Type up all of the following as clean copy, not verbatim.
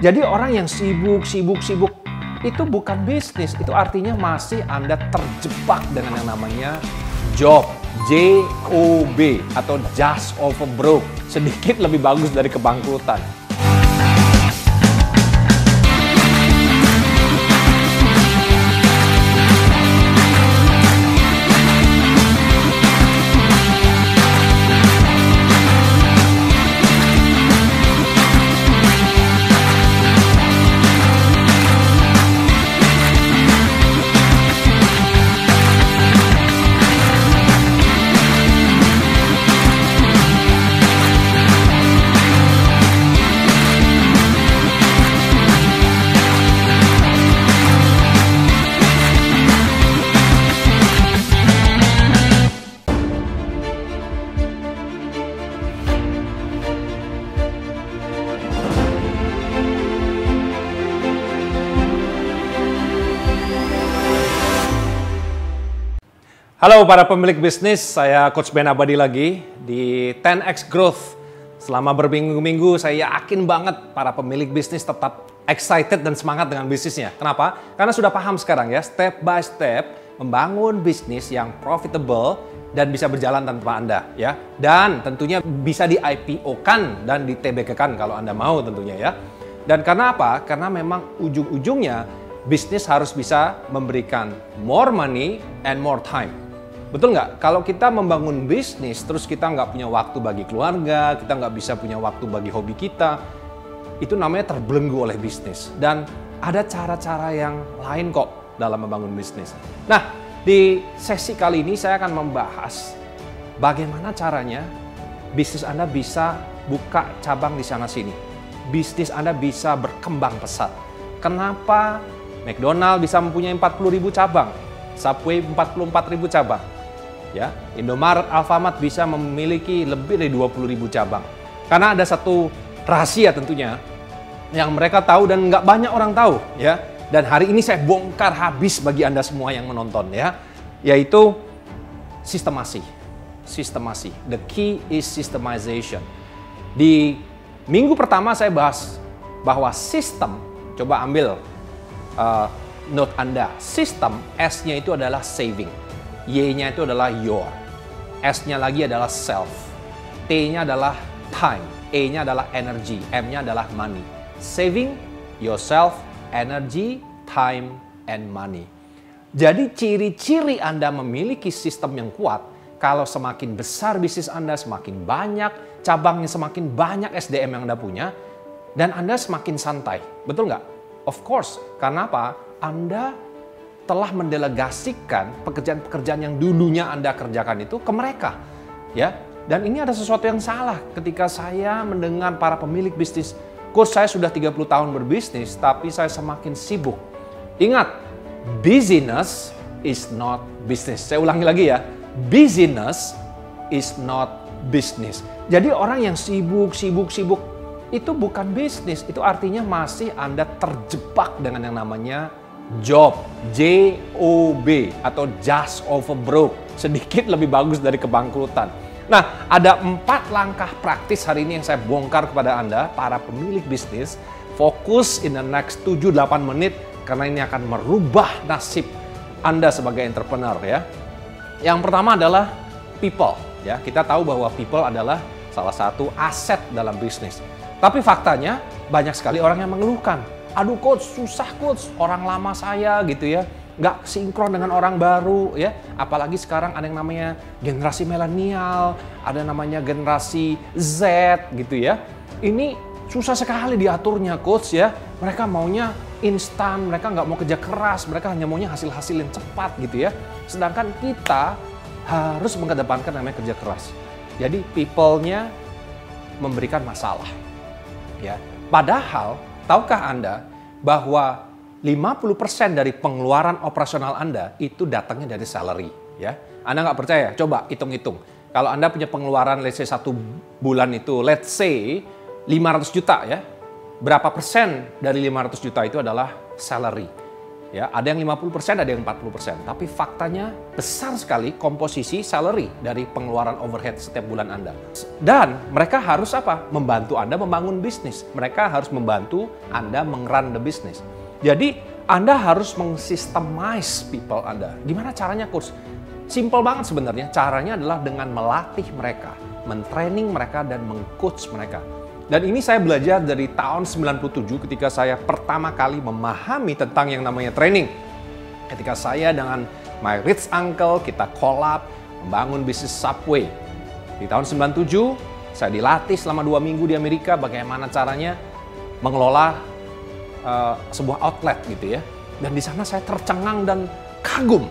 Jadi orang yang sibuk itu bukan bisnis, itu artinya masih Anda terjebak dengan yang namanya job, J-O-B atau just over broke, sedikit lebih bagus dari kebangkrutan. Halo para pemilik bisnis, saya Coach Ben Abadi lagi di 10X Growth. Selama berminggu-minggu saya yakin banget para pemilik bisnis tetap excited dan semangat dengan bisnisnya. Kenapa? Karena sudah paham sekarang ya, step by step membangun bisnis yang profitable dan bisa berjalan tanpa Anda ya. Dan tentunya bisa di IPO-kan dan di TBK-kan kalau Anda mau tentunya ya. Dan karena apa? Karena memang ujung-ujungnya bisnis harus bisa memberikan more money and more time. Betul nggak? Kalau kita membangun bisnis, terus kita nggak punya waktu bagi keluarga, kita nggak bisa punya waktu bagi hobi kita, itu namanya terbelenggu oleh bisnis. Dan ada cara-cara yang lain kok dalam membangun bisnis. Nah, di sesi kali ini saya akan membahas bagaimana caranya bisnis Anda bisa buka cabang di sana-sini. Bisnis Anda bisa berkembang pesat. Kenapa McDonald bisa mempunyai 40.000 cabang, Subway 44.000 cabang? Ya, Indomaret, Alfamart bisa memiliki lebih dari 20.000 cabang. Karena ada satu rahasia tentunya yang mereka tahu dan nggak banyak orang tahu ya. Dan hari ini saya bongkar habis bagi Anda semua yang menonton ya, yaitu sistemasi. Sistemasi. The key is systemization. Di minggu pertama saya bahas bahwa sistem, coba ambil note Anda. Sistem, S-nya itu adalah saving. Y-nya itu adalah your. S-nya lagi adalah self. T-nya adalah time. E-nya adalah energy. M-nya adalah money. Saving, yourself, energy, time, and money. Jadi ciri-ciri Anda memiliki sistem yang kuat, kalau semakin besar bisnis Anda, semakin banyak cabangnya, semakin banyak SDM yang Anda punya, dan Anda semakin santai. Betul nggak? Of course. Karena apa? Anda telah mendelegasikan pekerjaan-pekerjaan yang dulunya Anda kerjakan itu ke mereka. Ya. Dan ini ada sesuatu yang salah ketika saya mendengar para pemilik bisnis, Coach, saya sudah 30 tahun berbisnis, tapi saya semakin sibuk. Ingat, busyness is not business. Saya ulangi lagi ya, busyness is not business. Jadi orang yang sibuk itu bukan bisnis, itu artinya masih Anda terjebak dengan yang namanya job, J-O-B atau just over broke, sedikit lebih bagus dari kebangkrutan. Nah, ada 4 langkah praktis hari ini yang saya bongkar kepada Anda, para pemilik bisnis. Fokus in the next 7-8 menit, karena ini akan merubah nasib Anda sebagai entrepreneur ya. Yang pertama adalah people. Ya, kita tahu bahwa people adalah salah satu aset dalam bisnis. Tapi faktanya banyak sekali orang yang mengeluhkan. Aduh coach, susah coach, orang lama saya gitu ya, nggak sinkron dengan orang baru ya. Apalagi sekarang ada yang namanya generasi milenial, ada namanya generasi Z gitu ya. Ini susah sekali diaturnya coach ya. Mereka maunya instan, mereka nggak mau kerja keras, mereka hanya maunya hasil-hasil yang cepat gitu ya. Sedangkan kita harus mengedepankan namanya kerja keras. Jadi people-nya memberikan masalah ya. Padahal tahukah Anda bahwa 50% dari pengeluaran operasional Anda itu datangnya dari salary ya. Anda nggak percaya? Coba hitung-hitung. Kalau Anda punya pengeluaran let's say 1 bulan itu let's say 500 juta ya. Berapa persen dari 500 juta itu adalah salary? Ya, ada yang 50%, ada yang 40%. Tapi faktanya besar sekali komposisi salary dari pengeluaran overhead setiap bulan Anda. Dan mereka harus apa? Membantu Anda membangun bisnis. Mereka harus membantu Anda meng-run the business. Jadi, Anda harus meng-systemize people Anda. Gimana caranya, Coach? Simple banget sebenarnya. Caranya adalah dengan melatih mereka, men-training mereka, dan meng-coach mereka. Dan ini saya belajar dari tahun 97 ketika saya pertama kali memahami tentang yang namanya training. Ketika saya dengan my rich uncle, kita collab, membangun bisnis Subway. Di tahun 97, saya dilatih selama 2 minggu di Amerika bagaimana caranya mengelola sebuah outlet gitu ya. Dan di sana saya tercengang dan kagum.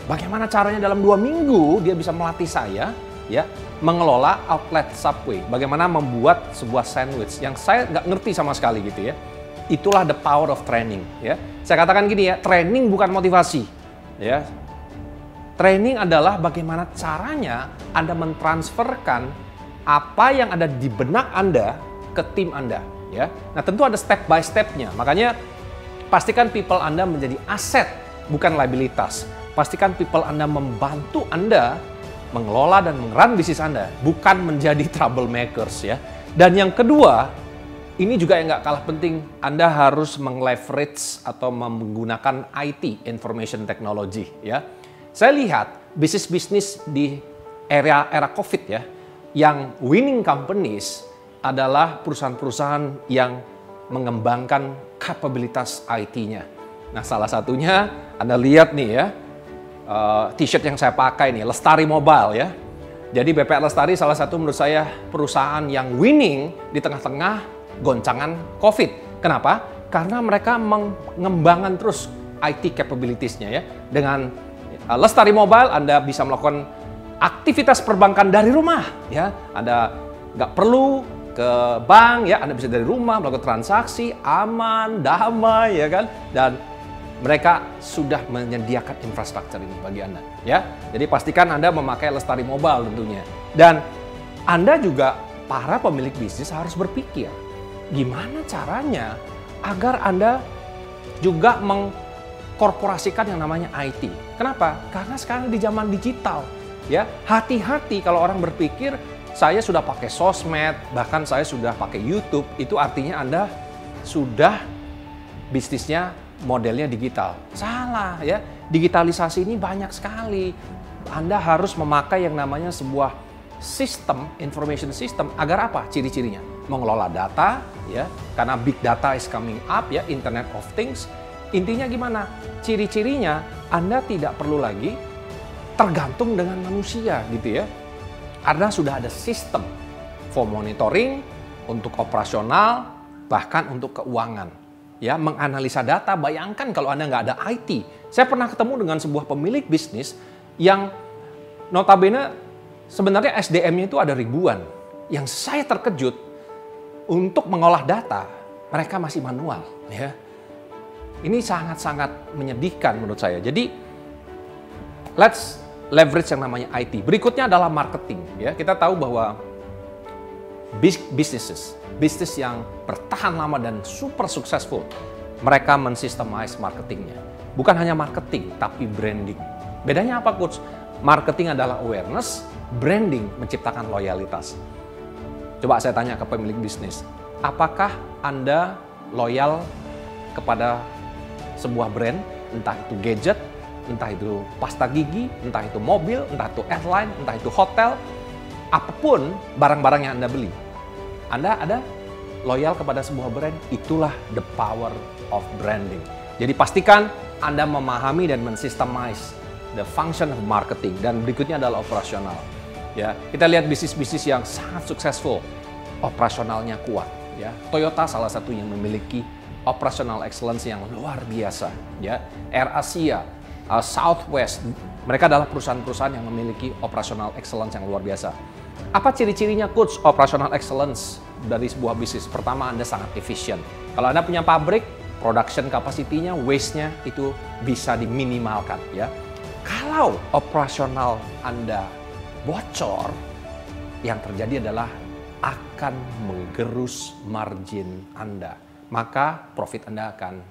Bagaimana caranya dalam 2 minggu dia bisa melatih saya ya mengelola outlet Subway, bagaimana membuat sebuah sandwich yang saya nggak ngerti sama sekali gitu ya. Itulah the power of training ya. Saya katakan gini ya, training bukan motivasi ya. Training adalah bagaimana caranya Anda mentransferkan apa yang ada di benak Anda ke tim Anda ya. Nah, tentu ada step by step-nya. Makanya pastikan people Anda menjadi aset, bukan liabilitas. Pastikan people Anda membantu Anda mengelola dan meng-run bisnis Anda, bukan menjadi troublemakers ya. Dan yang kedua, ini juga yang nggak kalah penting, Anda harus meng-leverage atau menggunakan IT, information technology ya. Saya lihat bisnis-bisnis di era COVID ya, yang winning companies adalah perusahaan-perusahaan yang mengembangkan kapabilitas IT-nya. Nah, salah satunya Anda lihat nih ya, t-shirt yang saya pakai nih, Lestari Mobile ya. Jadi BPR Lestari salah satu menurut saya perusahaan yang winning di tengah-tengah goncangan COVID. Kenapa? Karena mereka mengembangkan terus IT capabilities-nya ya. Dengan Lestari Mobile Anda bisa melakukan aktivitas perbankan dari rumah ya. Anda nggak perlu ke bank ya, Anda bisa dari rumah melakukan transaksi aman, damai ya kan. Dan mereka sudah menyediakan infrastruktur ini bagi Anda ya. Jadi pastikan Anda memakai Lestari Mobile tentunya. Dan Anda juga para pemilik bisnis harus berpikir gimana caranya agar Anda juga mengkorporasikan yang namanya IT. Kenapa? Karena sekarang di zaman digital ya. Hati-hati kalau orang berpikir saya sudah pakai sosmed, bahkan saya sudah pakai YouTube, itu artinya Anda sudah bisnisnya modelnya digital. Salah ya. Digitalisasi ini banyak sekali. Anda harus memakai yang namanya sebuah sistem, information system. Agar apa? Ciri-cirinya. Mengelola data ya. Karena big data is coming up ya, Internet of Things. Intinya gimana? Ciri-cirinya Anda tidak perlu lagi tergantung dengan manusia gitu ya. Karena sudah ada sistem for monitoring, untuk operasional, bahkan untuk keuangan. Ya, menganalisa data, bayangkan kalau Anda nggak ada IT. Saya pernah ketemu dengan sebuah pemilik bisnis yang notabene sebenarnya SDM-nya itu ada ribuan. Yang saya terkejut, untuk mengolah data, mereka masih manual. Ya. Ini sangat-sangat menyedihkan menurut saya. Jadi, let's leverage yang namanya IT. Berikutnya adalah marketing. Ya. Kita tahu bahwa bisnis yang bertahan lama dan super successful, mereka mensystemize marketingnya. Bukan hanya marketing, tapi branding. Bedanya apa, Coach? Marketing adalah awareness, branding menciptakan loyalitas. Coba saya tanya ke pemilik bisnis, apakah Anda loyal kepada sebuah brand, entah itu gadget, entah itu pasta gigi, entah itu mobil, entah itu airline, entah itu hotel, apapun barang-barang yang Anda beli. Anda ada loyal kepada sebuah brand, itulah the power of branding. Jadi pastikan Anda memahami dan mensystemize the function of marketing. Dan berikutnya adalah operasional. Ya, kita lihat bisnis-bisnis yang sangat successful, operasionalnya kuat. Ya, Toyota salah satu yang memiliki operational excellence yang luar biasa. Ya, AirAsia, Southwest, mereka adalah perusahaan-perusahaan yang memiliki operational excellence yang luar biasa. Apa ciri-cirinya, Coach, operational excellence dari sebuah bisnis? Pertama, Anda sangat efisien. Kalau Anda punya pabrik, production capacity-nya, waste-nya itu bisa diminimalkan. Ya. Kalau operasional Anda bocor, yang terjadi adalah akan menggerus margin Anda. Maka profit Anda akan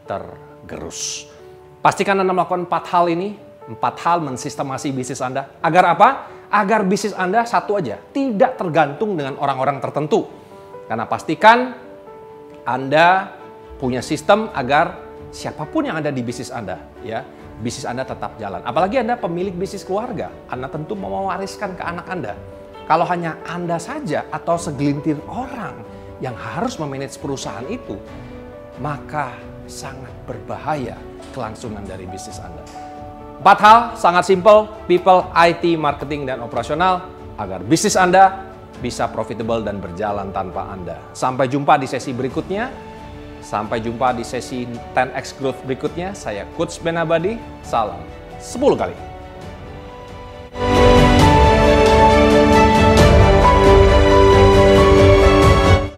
tergerus. Pastikan Anda melakukan 4 hal ini, 4 hal mensistemasi bisnis Anda. Agar apa? Agar bisnis Anda satu aja, tidak tergantung dengan orang-orang tertentu. Karena pastikan Anda punya sistem agar siapapun yang ada di bisnis Anda, ya, bisnis Anda tetap jalan. Apalagi Anda pemilik bisnis keluarga, Anda tentu mau mewariskan ke anak Anda. Kalau hanya Anda saja atau segelintir orang yang harus memanage perusahaan itu, maka sangat berbahaya kelangsungan dari bisnis Anda. 4 hal sangat simple, people, IT, marketing, dan operasional, agar bisnis Anda bisa profitable dan berjalan tanpa Anda. Sampai jumpa di sesi berikutnya. Sampai jumpa di sesi 10x Growth berikutnya. Saya Coach Ben Abadi. Salam 10 kali.